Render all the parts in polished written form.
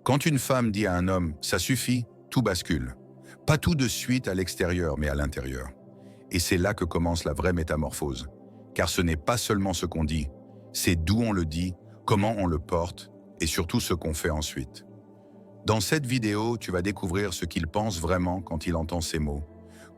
Quand une femme dit à un homme « ça suffit », tout bascule. Pas tout de suite à l'extérieur, mais à l'intérieur. Et c'est là que commence la vraie métamorphose. Car ce n'est pas seulement ce qu'on dit, c'est d'où on le dit, comment on le porte, et surtout ce qu'on fait ensuite. Dans cette vidéo, tu vas découvrir ce qu'il pense vraiment quand il entend ces mots,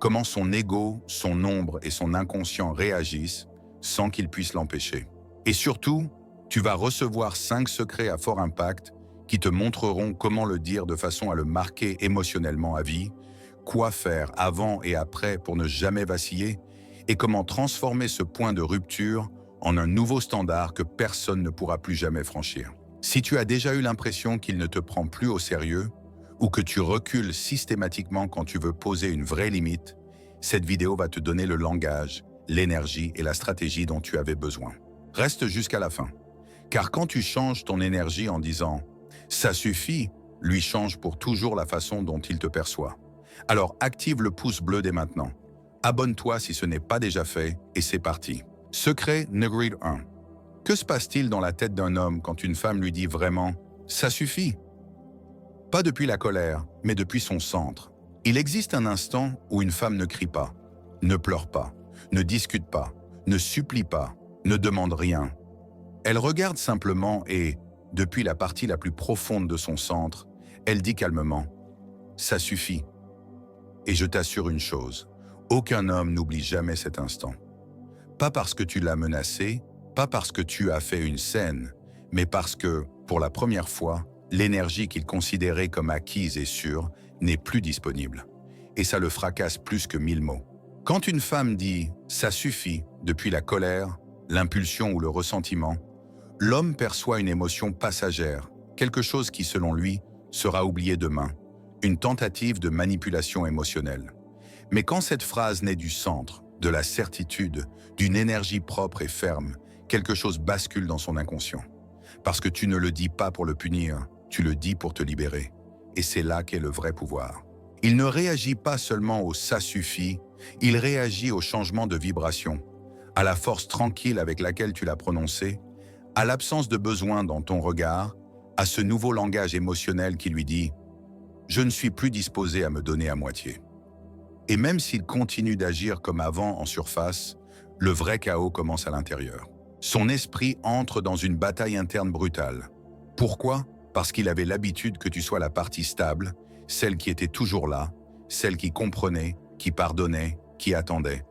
comment son ego, son ombre et son inconscient réagissent sans qu'il puisse l'empêcher. Et surtout, tu vas recevoir 5 secrets à fort impact qui te montreront comment le dire de façon à le marquer émotionnellement à vie, quoi faire avant et après pour ne jamais vaciller, et comment transformer ce point de rupture en un nouveau standard que personne ne pourra plus jamais franchir. Si tu as déjà eu l'impression qu'il ne te prend plus au sérieux, ou que tu recules systématiquement quand tu veux poser une vraie limite, cette vidéo va te donner le langage, l'énergie et la stratégie dont tu avais besoin. Reste jusqu'à la fin. Car quand tu changes ton énergie en disant « ça suffit », lui change pour toujours la façon dont il te perçoit. Alors active le pouce bleu dès maintenant. Abonne-toi si ce n'est pas déjà fait et c'est parti. Secret numéro 1. Que se passe-t-il dans la tête d'un homme quand une femme lui dit vraiment « ça suffit » ? Pas depuis la colère, mais depuis son centre. Il existe un instant où une femme ne crie pas, ne pleure pas, ne discute pas, ne supplie pas, ne demande rien. Elle regarde simplement et, depuis la partie la plus profonde de son centre, elle dit calmement « ça suffit ». Et je t'assure une chose, aucun homme n'oublie jamais cet instant. Pas parce que tu l'as menacé, pas parce que tu as fait une scène, mais parce que, pour la première fois, l'énergie qu'il considérait comme acquise et sûre n'est plus disponible. Et ça le fracasse plus que 1000 mots. Quand une femme dit « ça suffit » depuis la colère, l'impulsion ou le ressentiment, l'homme perçoit une émotion passagère, quelque chose qui, selon lui, sera oublié demain, une tentative de manipulation émotionnelle. Mais quand cette phrase naît du centre, de la certitude, d'une énergie propre et ferme, quelque chose bascule dans son inconscient. Parce que tu ne le dis pas pour le punir, tu le dis pour te libérer. Et c'est là qu'est le vrai pouvoir. Il ne réagit pas seulement au « ça suffit », il réagit au changement de vibration, à la force tranquille avec laquelle tu l'as prononcé, à l'absence de besoin dans ton regard, à ce nouveau langage émotionnel qui lui dit « je ne suis plus disposé à me donner à moitié ». Et même s'il continue d'agir comme avant en surface, le vrai chaos commence à l'intérieur. Son esprit entre dans une bataille interne brutale. Pourquoi ? Parce qu'il avait l'habitude que tu sois la partie stable, celle qui était toujours là, celle qui comprenait, qui pardonnait, qui attendait.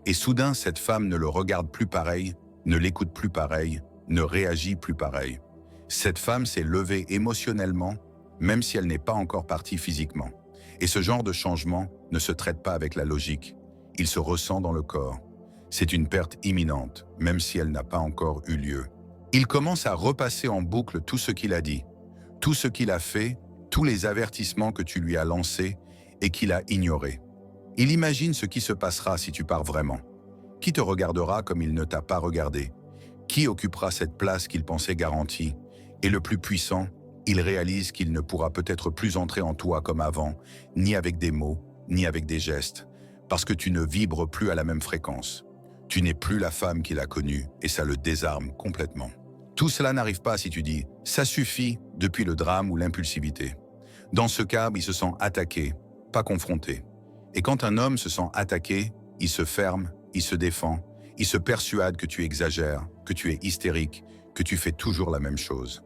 Et soudain, cette femme ne le regarde plus pareil, ne l'écoute plus pareil, ne réagit plus pareil. Cette femme s'est levée émotionnellement, même si elle n'est pas encore partie physiquement. Et ce genre de changement ne se traite pas avec la logique, il se ressent dans le corps. C'est une perte imminente, même si elle n'a pas encore eu lieu. Il commence à repasser en boucle tout ce qu'il a dit, tout ce qu'il a fait, tous les avertissements que tu lui as lancés et qu'il a ignorés. Il imagine ce qui se passera si tu pars vraiment. Qui te regardera comme il ne t'a pas regardé? Qui occupera cette place qu'il pensait garantie? Et le plus puissant, il réalise qu'il ne pourra peut-être plus entrer en toi comme avant, ni avec des mots, ni avec des gestes, parce que tu ne vibres plus à la même fréquence. Tu n'es plus la femme qu'il a connue et ça le désarme complètement. Tout cela n'arrive pas si tu dis « ça suffit » depuis le drame ou l'impulsivité. Dans ce cas, il se sent attaqué, pas confronté. Et quand un homme se sent attaqué, il se ferme, il se défend, il se persuade que tu exagères, que tu es hystérique, que tu fais toujours la même chose.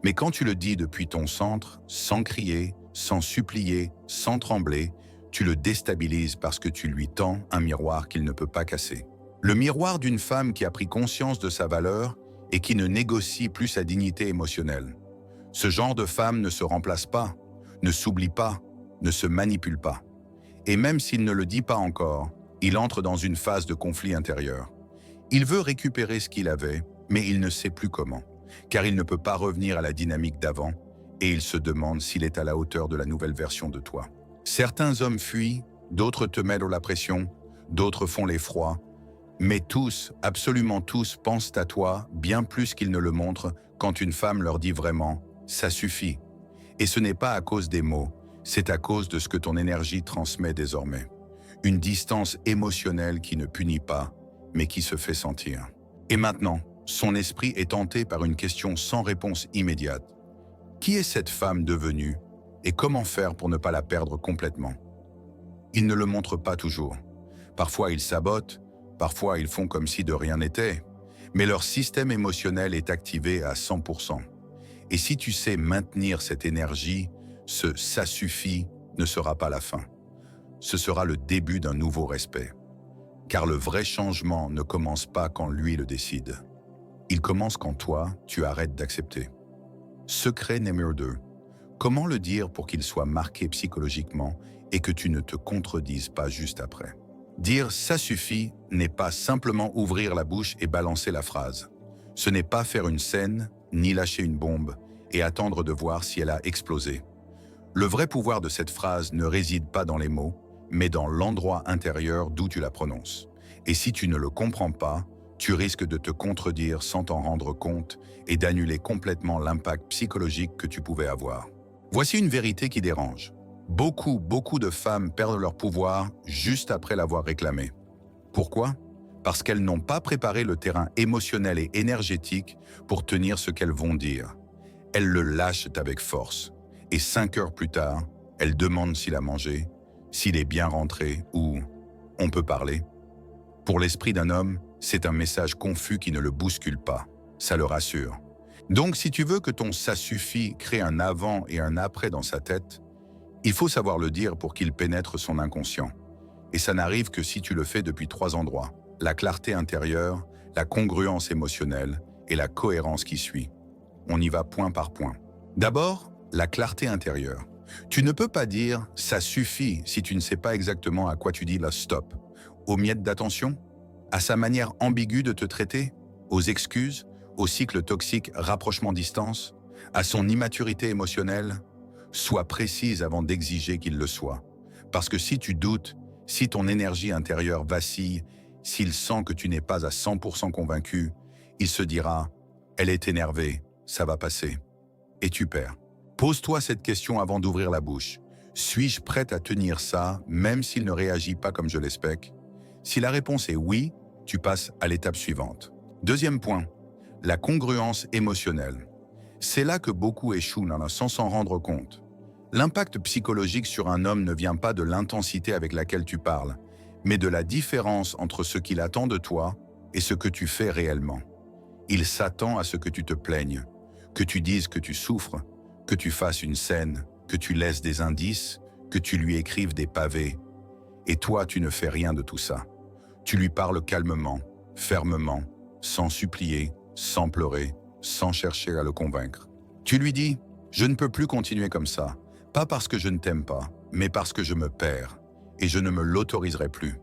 Mais quand tu le dis depuis ton centre, sans crier, sans supplier, sans trembler, tu le déstabilises parce que tu lui tends un miroir qu'il ne peut pas casser. Le miroir d'une femme qui a pris conscience de sa valeur et qui ne négocie plus sa dignité émotionnelle. Ce genre de femme ne se remplace pas, ne s'oublie pas, ne se manipule pas. Et même s'il ne le dit pas encore, il entre dans une phase de conflit intérieur. Il veut récupérer ce qu'il avait, mais il ne sait plus comment, car il ne peut pas revenir à la dynamique d'avant, et il se demande s'il est à la hauteur de la nouvelle version de toi. Certains hommes fuient, d'autres te mettent la pression, d'autres font l'effroi, mais tous, absolument tous, pensent à toi bien plus qu'ils ne le montrent quand une femme leur dit vraiment « ça suffit ». Et ce n'est pas à cause des mots, c'est à cause de ce que ton énergie transmet désormais. Une distance émotionnelle qui ne punit pas, mais qui se fait sentir. Et maintenant, son esprit est tenté par une question sans réponse immédiate. Qui est cette femme devenue et comment faire pour ne pas la perdre complètement? Ils ne le montrent pas toujours. Parfois ils sabotent, parfois ils font comme si de rien n'était, mais leur système émotionnel est activé à 100%. Et si tu sais maintenir cette énergie, ce « ça suffit » ne sera pas la fin. Ce sera le début d'un nouveau respect. Car le vrai changement ne commence pas quand lui le décide. Il commence quand toi, tu arrêtes d'accepter. Secret numéro 2. Comment le dire pour qu'il soit marqué psychologiquement et que tu ne te contredises pas juste après? Dire « ça suffit » n'est pas simplement ouvrir la bouche et balancer la phrase. Ce n'est pas faire une scène, ni lâcher une bombe, et attendre de voir si elle a explosé. Le vrai pouvoir de cette phrase ne réside pas dans les mots, mais dans l'endroit intérieur d'où tu la prononces. Et si tu ne le comprends pas, tu risques de te contredire sans t'en rendre compte et d'annuler complètement l'impact psychologique que tu pouvais avoir. Voici une vérité qui dérange. Beaucoup de femmes perdent leur pouvoir juste après l'avoir réclamé. Pourquoi? Parce qu'elles n'ont pas préparé le terrain émotionnel et énergétique pour tenir ce qu'elles vont dire. Elles le lâchent avec force. Et 5 heures plus tard, elles demandent s'il a mangé, s'il est bien rentré ou « on peut parler ». Pour l'esprit d'un homme, c'est un message confus qui ne le bouscule pas. Ça le rassure. Donc si tu veux que ton « ça suffit » crée un avant et un après dans sa tête, il faut savoir le dire pour qu'il pénètre son inconscient. Et ça n'arrive que si tu le fais depuis 3 endroits. La clarté intérieure, la congruence émotionnelle et la cohérence qui suit. On y va point par point. D'abord, la clarté intérieure. Tu ne peux pas dire « ça suffit » si tu ne sais pas exactement à quoi tu dis la stop. Aux miettes d'attention? À sa manière ambiguë de te traiter? Aux excuses? Au cycle toxique rapprochement-distance? À son immaturité émotionnelle? Sois précise avant d'exiger qu'il le soit. Parce que si tu doutes, si ton énergie intérieure vacille, s'il sent que tu n'es pas à 100% convaincu, il se dira « elle est énervée, ça va passer ». Et tu perds. Pose-toi cette question avant d'ouvrir la bouche. Suis-je prête à tenir ça, même s'il ne réagit pas comme je l'espère? Si la réponse est oui, tu passes à l'étape suivante. Deuxième point, la congruence émotionnelle. C'est là que beaucoup échouent sans s'en rendre compte. L'impact psychologique sur un homme ne vient pas de l'intensité avec laquelle tu parles, mais de la différence entre ce qu'il attend de toi et ce que tu fais réellement. Il s'attend à ce que tu te plaignes, que tu dises que tu souffres, que tu fasses une scène, que tu laisses des indices, que tu lui écrives des pavés. Et toi, tu ne fais rien de tout ça. Tu lui parles calmement, fermement, sans supplier, sans pleurer, sans chercher à le convaincre. Tu lui dis « je ne peux plus continuer comme ça, pas parce que je ne t'aime pas, mais parce que je me perds, et je ne me l'autoriserai plus. »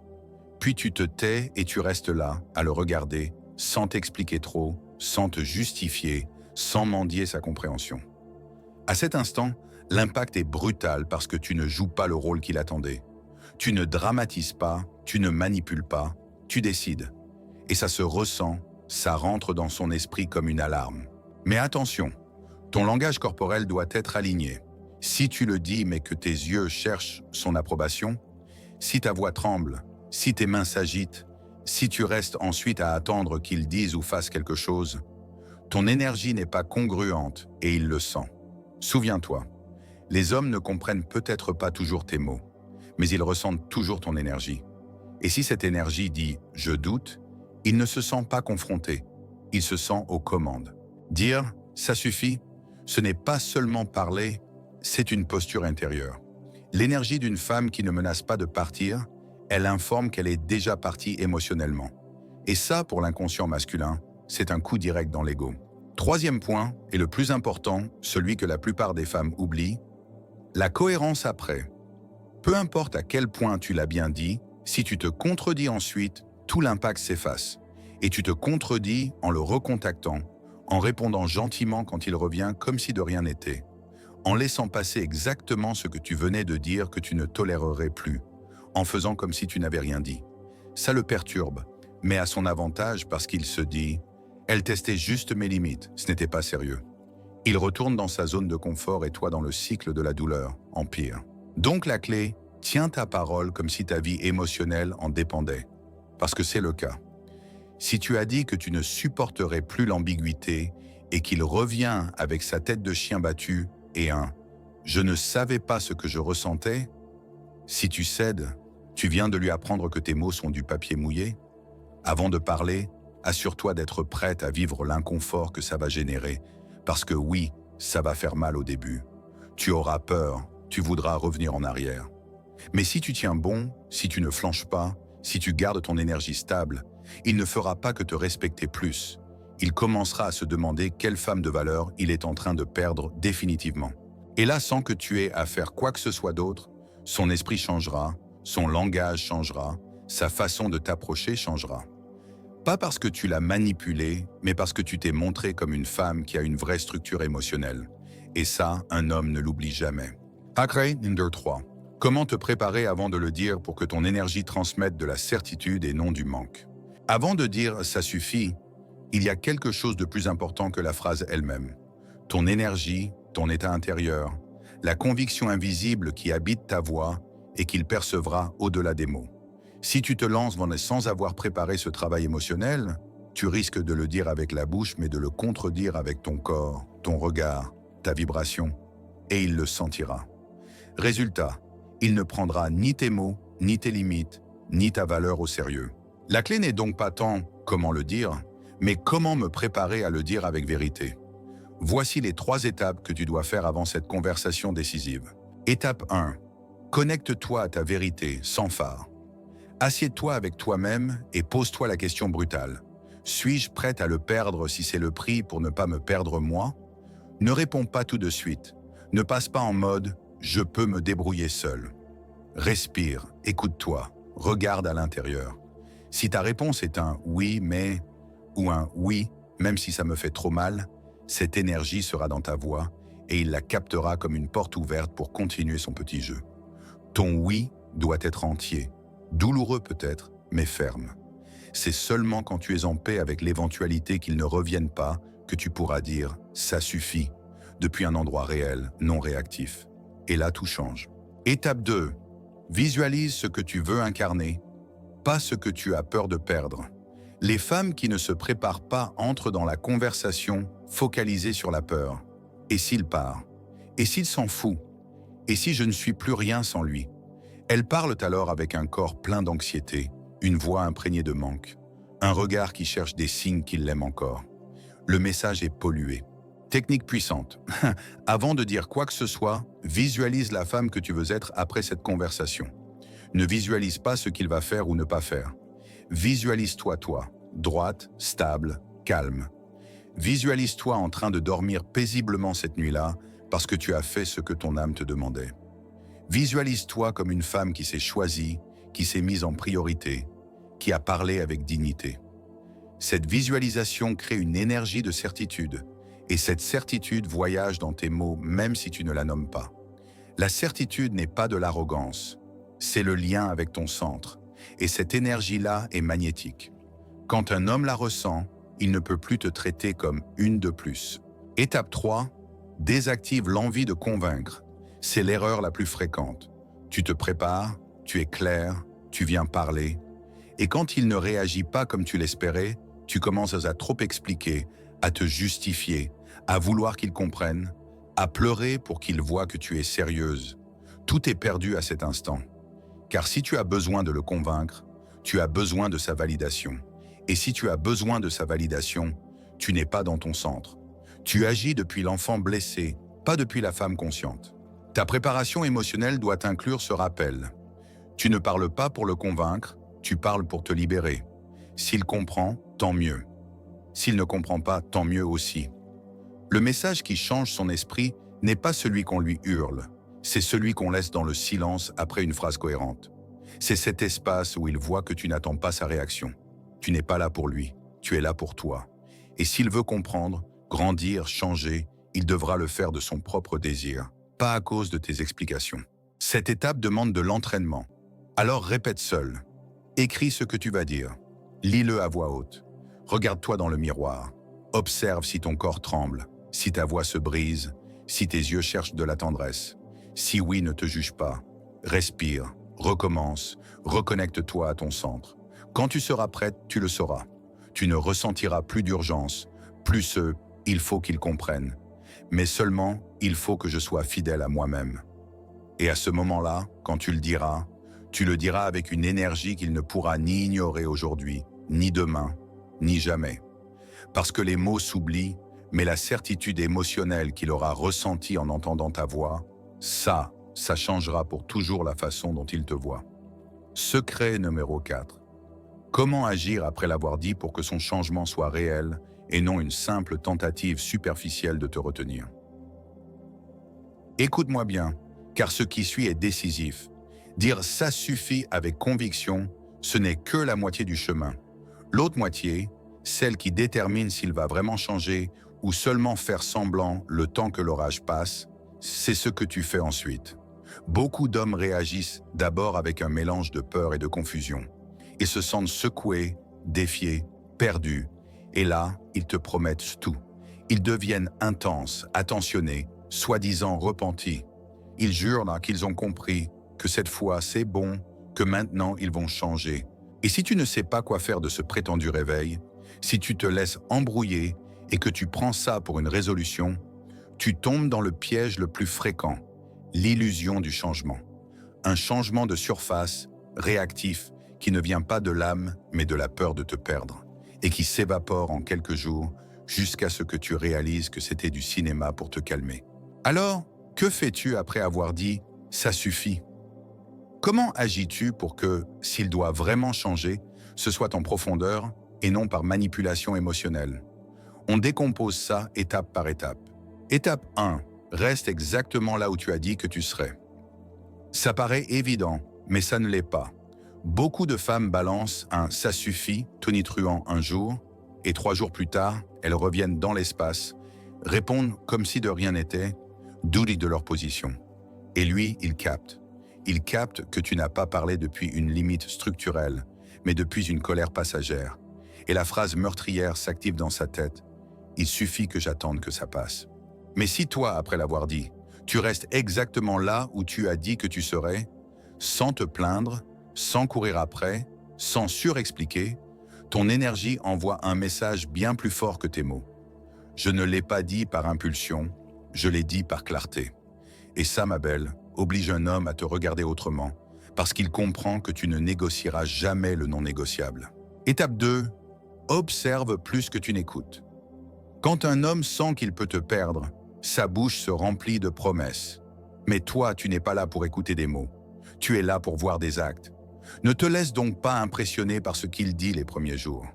Puis tu te tais et tu restes là, à le regarder, sans t'expliquer trop, sans te justifier, sans mendier sa compréhension. À cet instant, l'impact est brutal parce que tu ne joues pas le rôle qu'il attendait. Tu ne dramatises pas, tu ne manipules pas, tu décides. Et ça se ressent, ça rentre dans son esprit comme une alarme. Mais attention, ton langage corporel doit être aligné. Si tu le dis mais que tes yeux cherchent son approbation, si ta voix tremble, si tes mains s'agitent, si tu restes ensuite à attendre qu'il dise ou fasse quelque chose, ton énergie n'est pas congruente et il le sent. Souviens-toi, les hommes ne comprennent peut-être pas toujours tes mots, mais ils ressentent toujours ton énergie. Et si cette énergie dit « je doute », il ne se sent pas confronté, il se sent aux commandes. Dire « ça suffit », ce n'est pas seulement parler, c'est une posture intérieure. L'énergie d'une femme qui ne menace pas de partir, elle informe qu'elle est déjà partie émotionnellement. Et ça, pour l'inconscient masculin, c'est un coup direct dans l'ego. Troisième point, et le plus important, celui que la plupart des femmes oublient, la cohérence après. Peu importe à quel point tu l'as bien dit, si tu te contredis ensuite, tout l'impact s'efface. Et tu te contredis en le recontactant, en répondant gentiment quand il revient comme si de rien n'était, en laissant passer exactement ce que tu venais de dire que tu ne tolérerais plus, en faisant comme si tu n'avais rien dit. Ça le perturbe, mais à son avantage parce qu'il se dit « elle testait juste mes limites, ce n'était pas sérieux ». Il retourne dans sa zone de confort et toi dans le cycle de la douleur, en pire. Donc la clé, tiens ta parole comme si ta vie émotionnelle en dépendait, parce que c'est le cas. Si tu as dit que tu ne supporterais plus l'ambiguïté et qu'il revient avec sa tête de chien battu et un « je ne savais pas ce que je ressentais », si tu cèdes, tu viens de lui apprendre que tes mots sont du papier mouillé. Avant de parler, assure-toi d'être prête à vivre l'inconfort que ça va générer, parce que oui, ça va faire mal au début. Tu auras peur, tu voudras revenir en arrière. Mais si tu tiens bon, si tu ne flanches pas, si tu gardes ton énergie stable, il ne fera pas que te respecter plus. Il commencera à se demander quelle femme de valeur il est en train de perdre définitivement. Et là, sans que tu aies à faire quoi que ce soit d'autre, son esprit changera, son langage changera, sa façon de t'approcher changera. Pas parce que tu l'as manipulé, mais parce que tu t'es montré comme une femme qui a une vraie structure émotionnelle. Et ça, un homme ne l'oublie jamais. Hackray Ninder 3. Comment te préparer avant de le dire pour que ton énergie transmette de la certitude et non du manque? Avant de dire « ça suffit », il y a quelque chose de plus important que la phrase elle-même. Ton énergie, ton état intérieur, la conviction invisible qui habite ta voix et qu'il percevra au-delà des mots. Si tu te lances sans avoir préparé ce travail émotionnel, tu risques de le dire avec la bouche mais de le contredire avec ton corps, ton regard, ta vibration, et il le sentira. Résultat, il ne prendra ni tes mots, ni tes limites, ni ta valeur au sérieux. La clé n'est donc pas tant comment le dire, mais comment me préparer à le dire avec vérité. Voici les 3 étapes que tu dois faire avant cette conversation décisive. Étape 1. Connecte-toi à ta vérité, sans phare. Assieds-toi avec toi-même et pose-toi la question brutale. Suis-je prête à le perdre si c'est le prix pour ne pas me perdre moi? Ne réponds pas tout de suite. Ne passe pas en mode « je peux me débrouiller seul ». Respire, écoute-toi, regarde à l'intérieur. Si ta réponse est un « oui, mais » ou un « oui, même si ça me fait trop mal », cette énergie sera dans ta voix et il la captera comme une porte ouverte pour continuer son petit jeu. Ton « oui » doit être entier, douloureux peut-être, mais ferme. C'est seulement quand tu es en paix avec l'éventualité qu'il ne revienne pas que tu pourras dire « ça suffit » depuis un endroit réel, non réactif. Et là, tout change. Étape 2. Visualise ce que tu veux incarner, pas ce que tu as peur de perdre. Les femmes qui ne se préparent pas entrent dans la conversation focalisées sur la peur. Et s'il part? Et s'il s'en fout? Et si je ne suis plus rien sans lui? Elles parlent alors avec un corps plein d'anxiété, une voix imprégnée de manque, un regard qui cherche des signes qu'il l'aime encore. Le message est pollué. Technique puissante. Avant de dire quoi que ce soit, visualise la femme que tu veux être après cette conversation. Ne visualise pas ce qu'il va faire ou ne pas faire. Visualise-toi toi, droite, stable, calme. Visualise-toi en train de dormir paisiblement cette nuit-là parce que tu as fait ce que ton âme te demandait. Visualise-toi comme une femme qui s'est choisie, qui s'est mise en priorité, qui a parlé avec dignité. Cette visualisation crée une énergie de certitude, et cette certitude voyage dans tes mots même si tu ne la nommes pas. La certitude n'est pas de l'arrogance, c'est le lien avec ton centre, et cette énergie-là est magnétique. Quand un homme la ressent, il ne peut plus te traiter comme une de plus. Étape 3, désactive l'envie de convaincre. C'est l'erreur la plus fréquente. Tu te prépares, tu es clair, tu viens parler, et quand il ne réagit pas comme tu l'espérais, tu commences à trop expliquer, à te justifier, à vouloir qu'il comprenne, à pleurer pour qu'il voie que tu es sérieuse. Tout est perdu à cet instant. Car si tu as besoin de le convaincre, tu as besoin de sa validation. Et si tu as besoin de sa validation, tu n'es pas dans ton centre. Tu agis depuis l'enfant blessé, pas depuis la femme consciente. Ta préparation émotionnelle doit inclure ce rappel. Tu ne parles pas pour le convaincre, tu parles pour te libérer. S'il comprend, tant mieux. S'il ne comprend pas, tant mieux aussi. Le message qui change son esprit n'est pas celui qu'on lui hurle, c'est celui qu'on laisse dans le silence après une phrase cohérente. C'est cet espace où il voit que tu n'attends pas sa réaction. Tu n'es pas là pour lui, tu es là pour toi. Et s'il veut comprendre, grandir, changer, il devra le faire de son propre désir, pas à cause de tes explications. Cette étape demande de l'entraînement. Alors répète seul. Écris ce que tu vas dire. Lis-le à voix haute. Regarde-toi dans le miroir. Observe si ton corps tremble, si ta voix se brise, si tes yeux cherchent de la tendresse. Si oui, ne te juge pas. Respire, recommence, reconnecte-toi à ton centre. Quand tu seras prête, tu le sauras. Tu ne ressentiras plus d'urgence, plus ce il faut qu'il comprenne. Mais seulement, il faut que je sois fidèle à moi-même. Et à ce moment-là, quand tu le diras avec une énergie qu'il ne pourra ni ignorer aujourd'hui, ni demain, ni jamais. Parce que les mots s'oublient, mais la certitude émotionnelle qu'il aura ressentie en entendant ta voix, ça changera pour toujours la façon dont il te voit. Secret numéro 4. Comment agir après l'avoir dit pour que son changement soit réel et non une simple tentative superficielle de te retenir? Écoute-moi bien, car ce qui suit est décisif. Dire « ça suffit » avec conviction, ce n'est que la moitié du chemin. L'autre moitié, celle qui détermine s'il va vraiment changer ou seulement faire semblant le temps que l'orage passe, c'est ce que tu fais ensuite. Beaucoup d'hommes réagissent d'abord avec un mélange de peur et de confusion. Ils se sentent secoués, défiés, perdus. Et là, ils te promettent tout. Ils deviennent intenses, attentionnés, soi-disant repentis. Ils jurent là qu'ils ont compris, que cette fois c'est bon, que maintenant ils vont changer. Et si tu ne sais pas quoi faire de ce prétendu réveil, si tu te laisses embrouiller et que tu prends ça pour une résolution, tu tombes dans le piège le plus fréquent, l'illusion du changement. Un changement de surface, réactif, qui ne vient pas de l'âme, mais de la peur de te perdre, et qui s'évapore en quelques jours jusqu'à ce que tu réalises que c'était du cinéma pour te calmer. Alors, que fais-tu après avoir dit « ça suffit » ? Comment agis-tu pour que, s'il doit vraiment changer, ce soit en profondeur et non par manipulation émotionnelle? On décompose ça étape par étape. Étape 1. Reste exactement là où tu as dit que tu serais. Ça paraît évident, mais ça ne l'est pas. Beaucoup de femmes balancent un « ça suffit » tonitruant un jour, et 3 jours plus tard, elles reviennent dans l'espace, répondent comme si de rien n'était, doutent de leur position. Et lui, il capte. Il capte que tu n'as pas parlé depuis une limite structurelle, mais depuis une colère passagère. Et la phrase meurtrière s'active dans sa tête. Il suffit que j'attende que ça passe. Mais si toi, après l'avoir dit, tu restes exactement là où tu as dit que tu serais, sans te plaindre, sans courir après, sans surexpliquer, ton énergie envoie un message bien plus fort que tes mots. Je ne l'ai pas dit par impulsion, je l'ai dit par clarté. Et ça, ma belle, oblige un homme à te regarder autrement, parce qu'il comprend que tu ne négocieras jamais le non négociable. Étape 2. Observe plus que tu n'écoutes. Quand un homme sent qu'il peut te perdre, sa bouche se remplit de promesses. Mais toi, tu n'es pas là pour écouter des mots. Tu es là pour voir des actes. Ne te laisse donc pas impressionner par ce qu'il dit les premiers jours.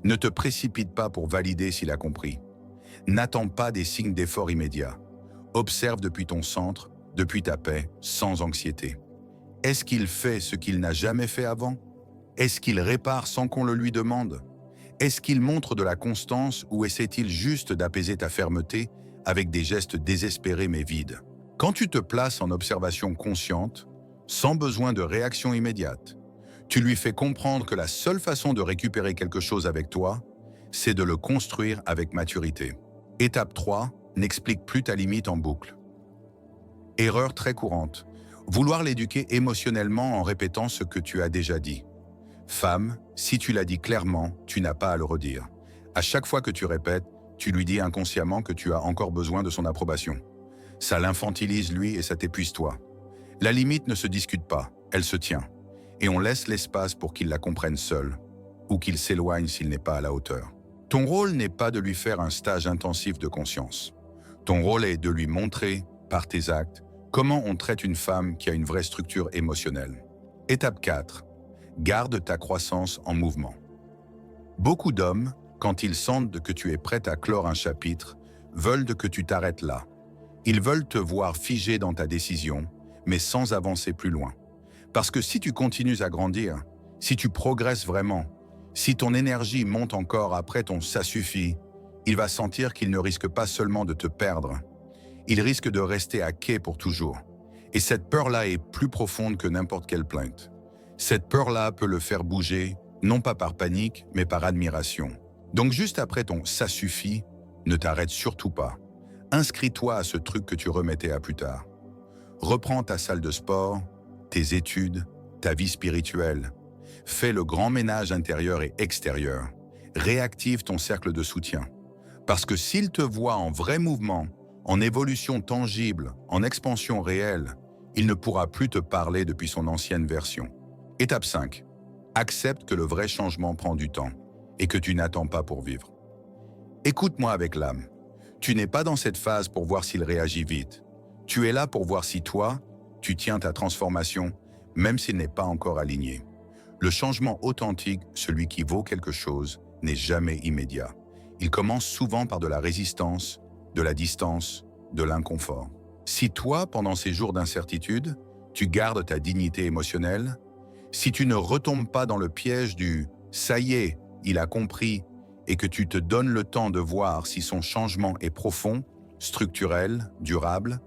Ne te précipite pas pour valider s'il a compris. N'attends pas des signes d'effort immédiats. Observe depuis ton centre, depuis ta paix, sans anxiété. Est-ce qu'il fait ce qu'il n'a jamais fait avant? Est-ce qu'il répare sans qu'on le lui demande? Est-ce qu'il montre de la constance ou essaie-t-il juste d'apaiser ta fermeté avec des gestes désespérés mais vides? Quand tu te places en observation consciente, sans besoin de réaction immédiate, tu lui fais comprendre que la seule façon de récupérer quelque chose avec toi, c'est de le construire avec maturité. Étape 3, n'explique plus ta limite en boucle. Erreur très courante, vouloir l'éduquer émotionnellement en répétant ce que tu as déjà dit. Femme, si tu l'as dit clairement, tu n'as pas à le redire. À chaque fois que tu répètes, tu lui dis inconsciemment que tu as encore besoin de son approbation. Ça l'infantilise lui et ça t'épuise toi. La limite ne se discute pas, elle se tient. Et on laisse l'espace pour qu'il la comprenne seul, ou qu'il s'éloigne s'il n'est pas à la hauteur. Ton rôle n'est pas de lui faire un stage intensif de conscience. Ton rôle est de lui montrer, par tes actes, comment on traite une femme qui a une vraie structure émotionnelle. Étape 4. Garde ta croissance en mouvement. Beaucoup d'hommes, quand ils sentent que tu es prête à clore un chapitre, veulent que tu t'arrêtes là. Ils veulent te voir figé dans ta décision, mais sans avancer plus loin. Parce que si tu continues à grandir, si tu progresses vraiment, si ton énergie monte encore après ton « ça suffit », il va sentir qu'il ne risque pas seulement de te perdre, il risque de rester à quai pour toujours. Et cette peur-là est plus profonde que n'importe quelle plainte. Cette peur-là peut le faire bouger, non pas par panique, mais par admiration. Donc juste après ton « ça suffit », ne t'arrête surtout pas. Inscris-toi à ce truc que tu remettais à plus tard. Reprends ta salle de sport, tes études, ta vie spirituelle. Fais le grand ménage intérieur et extérieur. Réactive ton cercle de soutien. Parce que s'il te voit en vrai mouvement, en évolution tangible, en expansion réelle, il ne pourra plus te parler depuis son ancienne version. Étape 5. Accepte que le vrai changement prend du temps et que tu n'attends pas pour vivre. Écoute-moi avec l'âme. Tu n'es pas dans cette phase pour voir s'il réagit vite. Tu es là pour voir si toi, tu tiens ta transformation, même s'il n'est pas encore aligné. Le changement authentique, celui qui vaut quelque chose, n'est jamais immédiat. Il commence souvent par de la résistance, de la distance, de l'inconfort. Si toi, pendant ces jours d'incertitude, tu gardes ta dignité émotionnelle, si tu ne retombes pas dans le piège du « ça y est, il a compris » et que tu te donnes le temps de voir si son changement est profond, structurel, durable,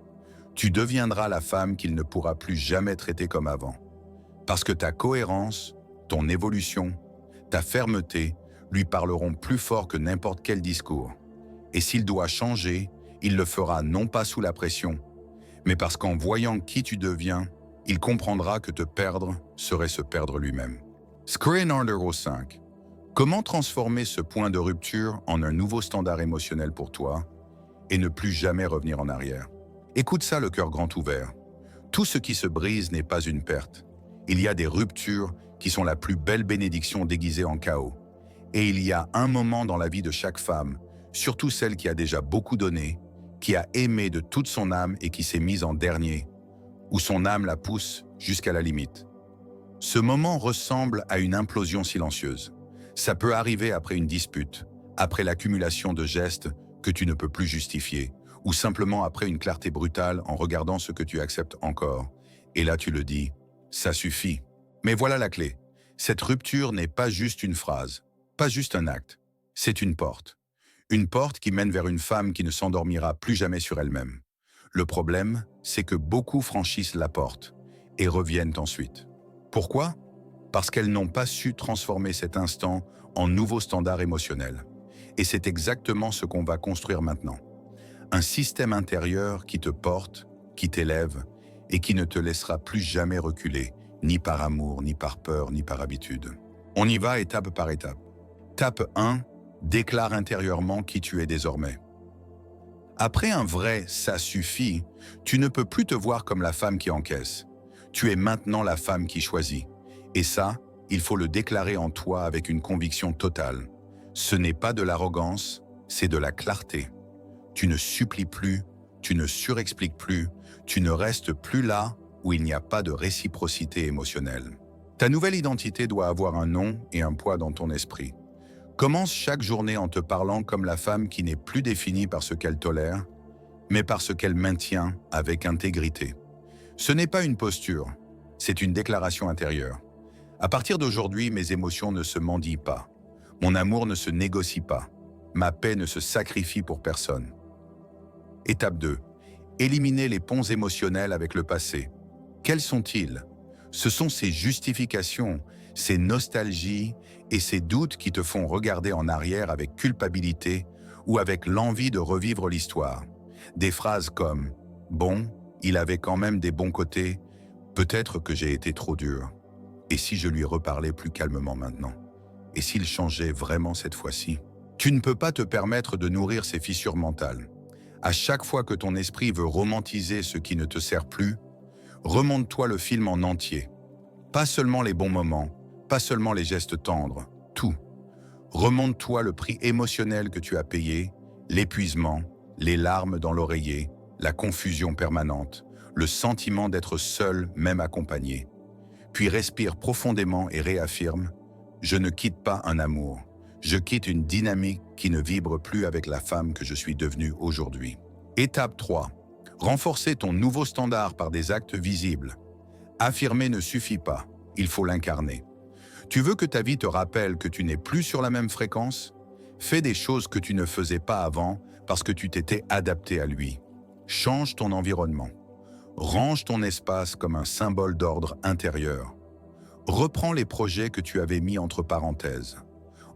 tu deviendras la femme qu'il ne pourra plus jamais traiter comme avant. Parce que ta cohérence, ton évolution, ta fermeté lui parleront plus fort que n'importe quel discours. Et s'il doit changer, il le fera non pas sous la pression, mais parce qu'en voyant qui tu deviens, il comprendra que te perdre serait se perdre lui-même. Screen Order 5. Comment transformer ce point de rupture en un nouveau standard émotionnel pour toi et ne plus jamais revenir en arrière? Écoute ça le cœur grand ouvert. Tout ce qui se brise n'est pas une perte. Il y a des ruptures qui sont la plus belle bénédiction déguisée en chaos. Et il y a un moment dans la vie de chaque femme, surtout celle qui a déjà beaucoup donné, qui a aimé de toute son âme et qui s'est mise en dernier, où son âme la pousse jusqu'à la limite. Ce moment ressemble à une implosion silencieuse. Ça peut arriver après une dispute, après l'accumulation de gestes que tu ne peux plus justifier, ou simplement après une clarté brutale en regardant ce que tu acceptes encore. Et là tu le dis, ça suffit. Mais voilà la clé. Cette rupture n'est pas juste une phrase, pas juste un acte. C'est une porte. Une porte qui mène vers une femme qui ne s'endormira plus jamais sur elle-même. Le problème, c'est que beaucoup franchissent la porte et reviennent ensuite. Pourquoi ? Parce qu'elles n'ont pas su transformer cet instant en nouveau standard émotionnel. Et c'est exactement ce qu'on va construire maintenant. Un système intérieur qui te porte, qui t'élève et qui ne te laissera plus jamais reculer, ni par amour, ni par peur, ni par habitude. On y va étape par étape. Étape 1, déclare intérieurement qui tu es désormais. Après un vrai « ça suffit », tu ne peux plus te voir comme la femme qui encaisse. Tu es maintenant la femme qui choisit. Et ça, il faut le déclarer en toi avec une conviction totale. Ce n'est pas de l'arrogance, c'est de la clarté. Tu ne supplies plus, tu ne surexpliques plus, tu ne restes plus là où il n'y a pas de réciprocité émotionnelle. Ta nouvelle identité doit avoir un nom et un poids dans ton esprit. Commence chaque journée en te parlant comme la femme qui n'est plus définie par ce qu'elle tolère, mais par ce qu'elle maintient avec intégrité. Ce n'est pas une posture, c'est une déclaration intérieure. À partir d'aujourd'hui, mes émotions ne se mendient pas. Mon amour ne se négocie pas. Ma paix ne se sacrifie pour personne. Étape 2. Éliminer les ponts émotionnels avec le passé. Quels sont-ils ? Ce sont ces justifications, ces nostalgies et ces doutes qui te font regarder en arrière avec culpabilité ou avec l'envie de revivre l'histoire. Des phrases comme « Bon, il avait quand même des bons côtés, peut-être que j'ai été trop dur. Et si je lui reparlais plus calmement maintenant? Et s'il changeait vraiment cette fois-ci ?» Tu ne peux pas te permettre de nourrir ces fissures mentales. À chaque fois que ton esprit veut romantiser ce qui ne te sert plus, remonte-toi le film en entier. Pas seulement les bons moments, pas seulement les gestes tendres, tout. Remonte-toi le prix émotionnel que tu as payé, l'épuisement, les larmes dans l'oreiller, la confusion permanente, le sentiment d'être seul, même accompagné. Puis respire profondément et réaffirme « Je ne quitte pas un amour. Je quitte une dynamique qui ne vibre plus avec la femme que je suis devenue aujourd'hui. » Étape 3. Renforcer ton nouveau standard par des actes visibles. Affirmer ne suffit pas, il faut l'incarner. Tu veux que ta vie te rappelle que tu n'es plus sur la même fréquence? Fais des choses que tu ne faisais pas avant parce que tu t'étais adapté à lui. Change ton environnement. Range ton espace comme un symbole d'ordre intérieur. Reprends les projets que tu avais mis entre parenthèses.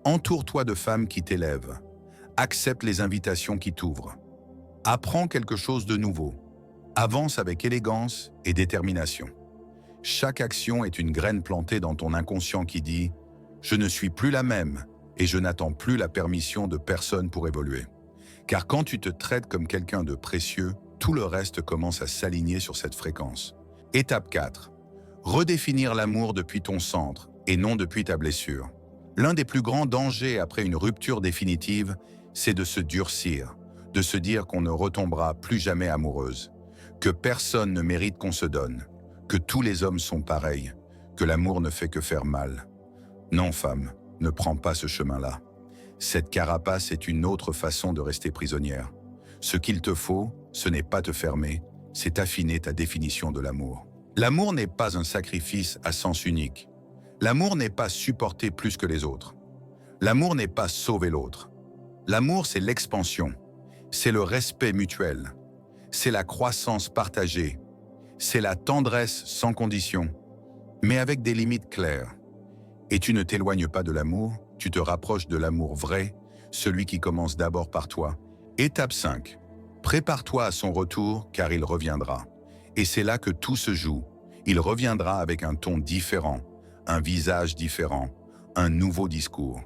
Entoure-toi de femmes qui t'élèvent. Accepte les invitations qui t'ouvrent. Apprends quelque chose de nouveau. Avance avec élégance et détermination. Chaque action est une graine plantée dans ton inconscient qui dit « Je ne suis plus la même et je n'attends plus la permission de personne pour évoluer. » Car quand tu te traites comme quelqu'un de précieux, tout le reste commence à s'aligner sur cette fréquence. Étape 4. Redéfinir l'amour depuis ton centre et non depuis ta blessure. L'un des plus grands dangers après une rupture définitive, c'est de se durcir, de se dire qu'on ne retombera plus jamais amoureuse, que personne ne mérite qu'on se donne, que tous les hommes sont pareils, que l'amour ne fait que faire mal. Non, femme, ne prends pas ce chemin-là. Cette carapace est une autre façon de rester prisonnière. Ce qu'il te faut, ce n'est pas te fermer, c'est affiner ta définition de l'amour. L'amour n'est pas un sacrifice à sens unique. L'amour n'est pas supporter plus que les autres. L'amour n'est pas sauver l'autre. L'amour, c'est l'expansion. C'est le respect mutuel. C'est la croissance partagée. C'est la tendresse sans condition, mais avec des limites claires. Et tu ne t'éloignes pas de l'amour, tu te rapproches de l'amour vrai, celui qui commence d'abord par toi. Étape 5. Prépare-toi à son retour, car il reviendra. Et c'est là que tout se joue. Il reviendra avec un ton différent, un visage différent, un nouveau discours.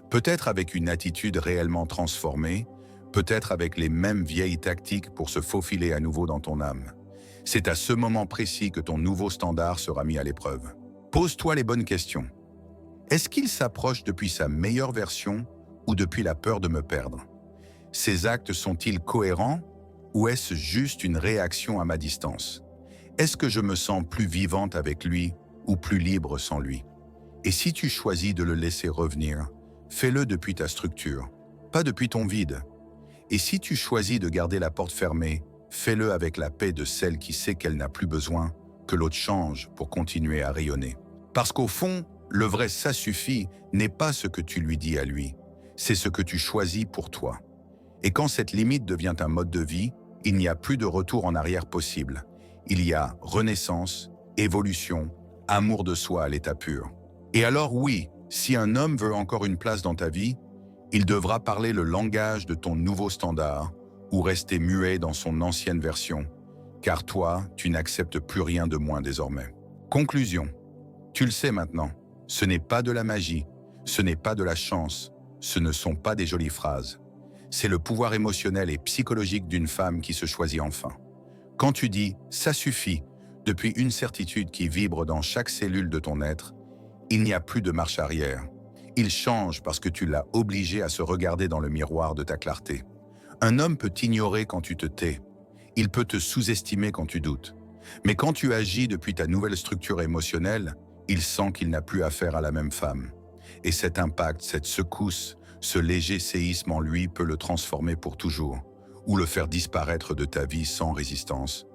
Peut-être avec une attitude réellement transformée, peut-être avec les mêmes vieilles tactiques pour se faufiler à nouveau dans ton âme. C'est à ce moment précis que ton nouveau standard sera mis à l'épreuve. Pose-toi les bonnes questions. Est-ce qu'il s'approche depuis sa meilleure version ou depuis la peur de me perdre? Ses actes sont-ils cohérents ou est-ce juste une réaction à ma distance? Est-ce que je me sens plus vivante avec lui ou plus libre sans lui? Et si tu choisis de le laisser revenir, fais-le depuis ta structure, pas depuis ton vide. Et si tu choisis de garder la porte fermée, fais-le avec la paix de celle qui sait qu'elle n'a plus besoin que l'autre change pour continuer à rayonner. Parce qu'au fond, le vrai ça suffit n'est pas ce que tu lui dis à lui, c'est ce que tu choisis pour toi. Et quand cette limite devient un mode de vie, il n'y a plus de retour en arrière possible. Il y a renaissance, évolution, amour de soi à l'état pur. Et alors oui, si un homme veut encore une place dans ta vie, il devra parler le langage de ton nouveau standard ou rester muet dans son ancienne version, car toi, tu n'acceptes plus rien de moins désormais. Conclusion. Tu le sais maintenant, ce n'est pas de la magie, ce n'est pas de la chance, ce ne sont pas des jolies phrases. C'est le pouvoir émotionnel et psychologique d'une femme qui se choisit enfin. Quand tu dis « ça suffit » depuis une certitude qui vibre dans chaque cellule de ton être, il n'y a plus de marche arrière. Il change parce que tu l'as obligé à se regarder dans le miroir de ta clarté. Un homme peut t'ignorer quand tu te tais. Il peut te sous-estimer quand tu doutes. Mais quand tu agis depuis ta nouvelle structure émotionnelle, il sent qu'il n'a plus affaire à la même femme. Et cet impact, cette secousse, ce léger séisme en lui peut le transformer pour toujours, ou le faire disparaître de ta vie sans résistance,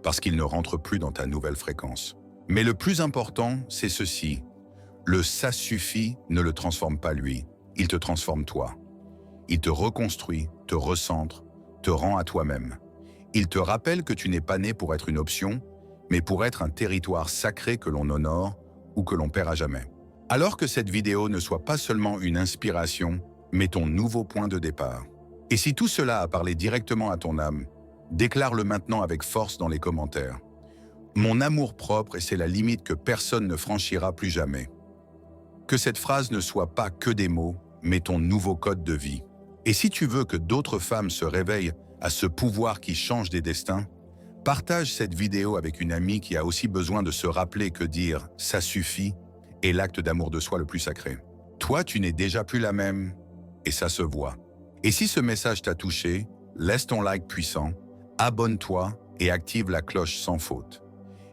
parce qu'il ne rentre plus dans ta nouvelle fréquence. Mais le plus important, c'est ceci. Le « ça suffit » ne le transforme pas lui, il te transforme toi. Il te reconstruit, te recentre, te rend à toi-même. Il te rappelle que tu n'es pas né pour être une option, mais pour être un territoire sacré que l'on honore ou que l'on perd à jamais. Alors que cette vidéo ne soit pas seulement une inspiration, mais ton nouveau point de départ. Et si tout cela a parlé directement à ton âme, déclare-le maintenant avec force dans les commentaires. Mon amour-propre, et c'est la limite que personne ne franchira plus jamais. Que cette phrase ne soit pas que des mots, mais ton nouveau code de vie. Et si tu veux que d'autres femmes se réveillent à ce pouvoir qui change des destins, partage cette vidéo avec une amie qui a aussi besoin de se rappeler que dire « ça suffit » est l'acte d'amour de soi le plus sacré. Toi, tu n'es déjà plus la même, et ça se voit. Et si ce message t'a touché, laisse ton like puissant, abonne-toi et active la cloche sans faute.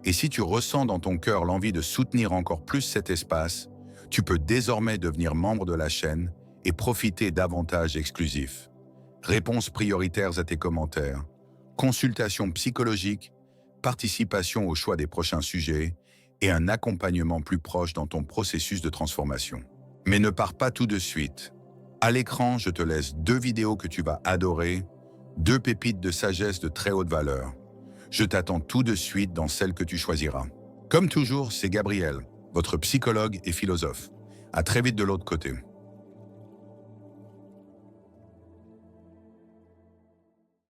Et si tu ressens dans ton cœur l'envie de soutenir encore plus cet espace, tu peux désormais devenir membre de la chaîne et profiter d'avantages exclusifs. Réponses prioritaires à tes commentaires, consultations psychologiques, participation au choix des prochains sujets et un accompagnement plus proche dans ton processus de transformation. Mais ne pars pas tout de suite. À l'écran, je te laisse 2 vidéos que tu vas adorer, 2 pépites de sagesse de très haute valeur. Je t'attends tout de suite dans celle que tu choisiras. Comme toujours, c'est Gabriel, votre psychologue et philosophe. À très vite de l'autre côté.